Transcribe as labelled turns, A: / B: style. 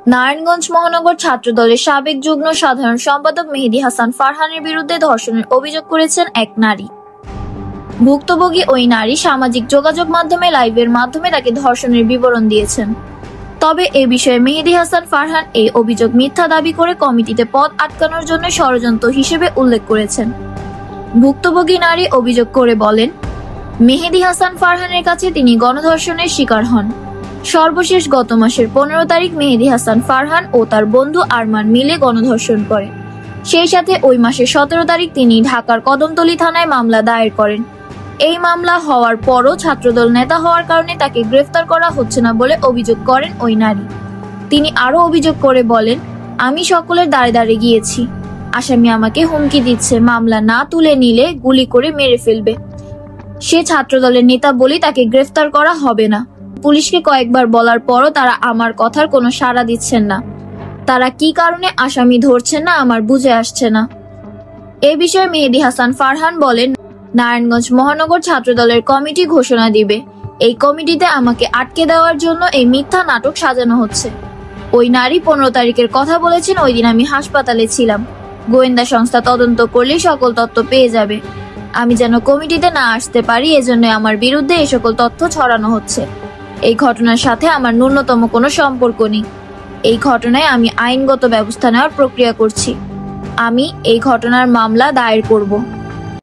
A: নারায়ণগঞ্জ মহানগর ছাত্রদলের সাবেক যুগ্ম সাধারণ সম্পাদক মেহেদী হাসান ফারহানের বিরুদ্ধে ধর্ষণের অভিযোগ করেছেন এক নারী। ভুক্তভোগী ওই নারী সামাজিক যোগাযোগ মাধ্যমে লাইভের মাধ্যমে তাকে ধর্ষণের বিবরণ দিয়েছেন। তবে এ বিষয়ে মেহেদী হাসান ফারহান এই অভিযোগ মিথ্যা দাবি করে কমিটিতে পদ আটকানোর জন্য ষড়যন্ত্র হিসেবে উল্লেখ করেছেন। ভুক্তভোগী নারী অভিযোগ করে বলেন, মেহেদী হাসান ফারহানের কাছে তিনি গণধর্ষণের শিকার হন। সর্বশেষ গত মাসের 15 তারিখ মেহেদী হাসান ফারহান ও তার বন্ধু আরমান মিলে গণধর্ষণ করে। সেই সাথে ওই মাসের 17 তারিখ তিনি ঢাকার কদমতলী থানায় মামলা দায়ের করেন। এই মামলা হওয়ার পরও ছাত্রদল নেতা হওয়ার কারণে তাকে গ্রেফতার করা হচ্ছে না বলে অভিযোগ করেন ওই নারী। তিনি আরও অভিযোগ করে বলেন, আমি সকলের দ্বারে দ্বারে গিয়েছি। আসামি আমাকে হুমকি দিচ্ছে, মামলা না তুলে নিলে গুলি করে মেরে ফেলবে। সে ছাত্রদলের নেতা বলেই তাকে গ্রেফতার করা হবে না। পুলিশকে কয়েকবার বলার পরও তারা আমার কথার কোনো সাড়া দিচ্ছেন না। তারা কি কারণে আসামি ধরছেন না আমার বুঝে আসছে না। এ বিষয়ে মেহেদী হাসান ফারহান বলেন, নারায়ণগঞ্জ মহানগর ছাত্রদলের কমিটি ঘোষণা দিবে। এই কমিটিতে আমাকে আটকে দেওয়ার জন্য এই মিথ্যা নাটক সাজানো হচ্ছে। ওই নারী 15 তারিখের কথা বলেছেন, ওই দিন আমি হাসপাতালে ছিলাম। গোয়েন্দা সংস্থা তদন্ত করলেই সকল তথ্য পেয়ে যাবে। আমি যেন কমিটিতে না আসতে পারি, এজন্য আমার বিরুদ্ধে এই সকল তথ্য ছড়ানো হচ্ছে। এই ঘটনার সাথে আমার ন্যূনতম কোনো সম্পর্ক নেই। এই ঘটনায় আমি আইনগত ব্যবস্থা নেওয়ার প্রক্রিয়া করছি। আমি এই ঘটনার মামলা দায়ের করব।